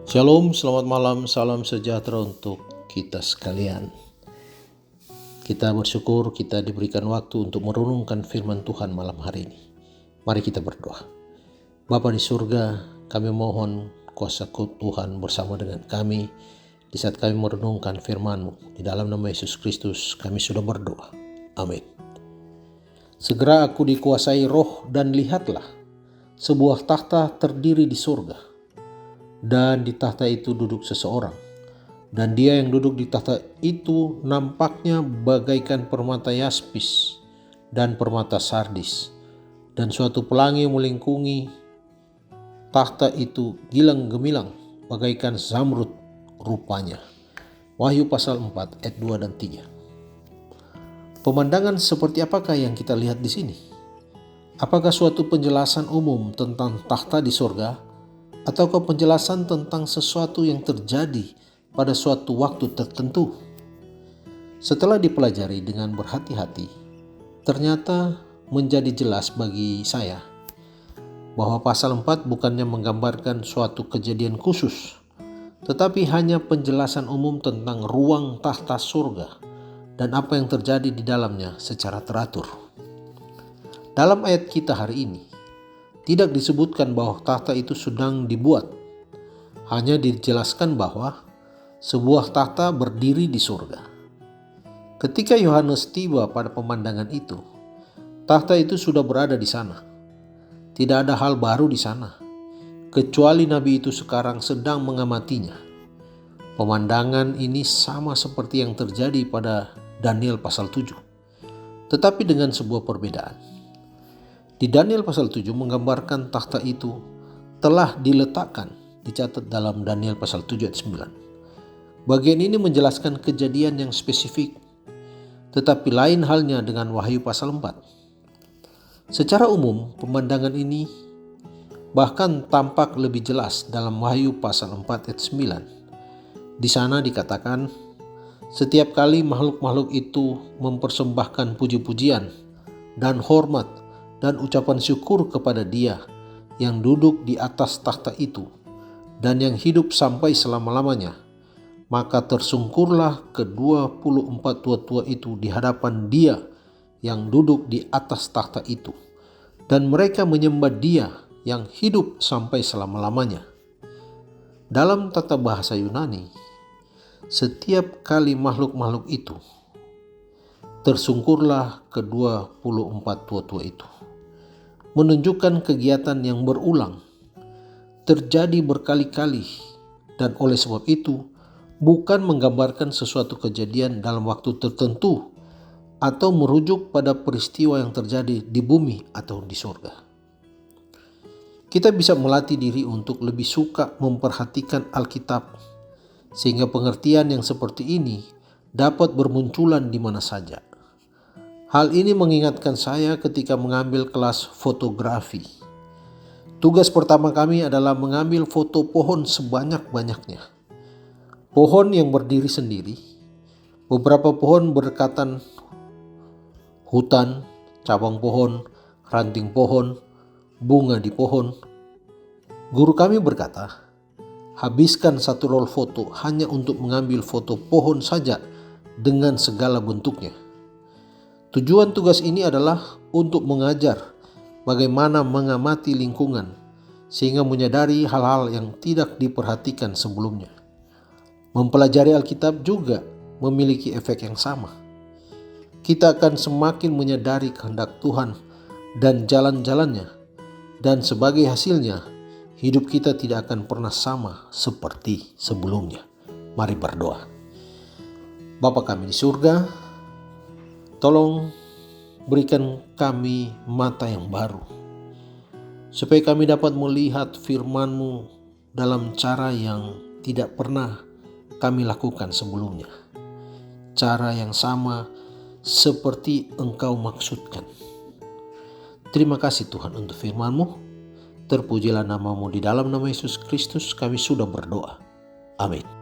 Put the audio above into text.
Shalom, selamat malam, salam sejahtera untuk kita sekalian. Kita bersyukur kita diberikan waktu untuk merenungkan firman Tuhan malam hari ini. Mari kita berdoa. Bapa di surga, kami mohon kuasa Tuhan bersama dengan kami di saat kami merenungkan firman-Mu. Di dalam nama Yesus Kristus kami sudah berdoa. Amin. Segera aku dikuasai roh dan lihatlah, sebuah takhta terdiri di surga. Dan di takhta itu duduk seseorang. Dan dia yang duduk di takhta itu nampaknya bagaikan permata yaspis dan permata sardis. Dan suatu pelangi melingkungi takhta itu gilang gemilang bagaikan zamrud rupanya. Wahyu pasal 4 ayat 2 dan 3. Pemandangan seperti apakah yang kita lihat di sini? Apakah suatu penjelasan umum tentang takhta di surga? Ataukah penjelasan tentang sesuatu yang terjadi pada suatu waktu tertentu? Setelah dipelajari dengan berhati-hati, ternyata menjadi jelas bagi saya bahwa pasal 4 bukannya menggambarkan suatu kejadian khusus, tetapi hanya penjelasan umum tentang ruang takhta surga dan apa yang terjadi di dalamnya secara teratur. Dalam ayat kita hari ini, tidak disebutkan bahwa takhta itu sedang dibuat. Hanya dijelaskan bahwa sebuah takhta berdiri di surga. Ketika Yohanes tiba pada pemandangan itu, takhta itu sudah berada di sana. Tidak ada hal baru di sana, kecuali nabi itu sekarang sedang mengamatinya. Pemandangan ini sama seperti yang terjadi pada Daniel pasal 7, tetapi dengan sebuah perbedaan. Di Daniel pasal 7 menggambarkan takhta itu telah diletakkan, dicatat dalam Daniel pasal 7 ayat 9. Bagian ini menjelaskan kejadian yang spesifik, tetapi lain halnya dengan Wahyu pasal 4. Secara umum, pemandangan ini bahkan tampak lebih jelas dalam Wahyu pasal 4 ayat 9. Di sana dikatakan, setiap kali makhluk-makhluk itu mempersembahkan puji-pujian dan hormat dan ucapan syukur kepada Dia yang duduk di atas takhta itu dan yang hidup sampai selama-lamanya, maka tersungkurlah ke-24 tua-tua itu di hadapan Dia yang duduk di atas takhta itu, dan mereka menyembah Dia yang hidup sampai selama-lamanya. Dalam tata bahasa Yunani, setiap kali makhluk-makhluk itu tersungkurlah ke-24 tua-tua itu, menunjukkan kegiatan yang berulang, terjadi berkali-kali, dan oleh sebab itu bukan menggambarkan sesuatu kejadian dalam waktu tertentu atau merujuk pada peristiwa yang terjadi di bumi atau di surga. Kita bisa melatih diri untuk lebih suka memperhatikan Alkitab, sehingga pengertian yang seperti ini dapat bermunculan di mana saja. Hal ini mengingatkan saya ketika mengambil kelas fotografi. Tugas pertama kami adalah mengambil foto pohon sebanyak-banyaknya. Pohon yang berdiri sendiri, beberapa pohon berdekatan, hutan, cabang pohon, ranting pohon, bunga di pohon. Guru kami berkata, habiskan satu roll foto hanya untuk mengambil foto pohon saja dengan segala bentuknya. Tujuan tugas ini adalah untuk mengajar bagaimana mengamati lingkungan sehingga menyadari hal-hal yang tidak diperhatikan sebelumnya. Mempelajari Alkitab juga memiliki efek yang sama. Kita akan semakin menyadari kehendak Tuhan dan jalan-jalannya, dan sebagai hasilnya hidup kita tidak akan pernah sama seperti sebelumnya. Mari berdoa. Bapa kami di surga, tolong berikan kami mata yang baru, supaya kami dapat melihat firman-Mu dalam cara yang tidak pernah kami lakukan sebelumnya. Cara yang sama seperti Engkau maksudkan. Terima kasih Tuhan untuk firman-Mu. Terpujilah nama-Mu, di dalam nama Yesus Kristus kami sudah berdoa. Amin.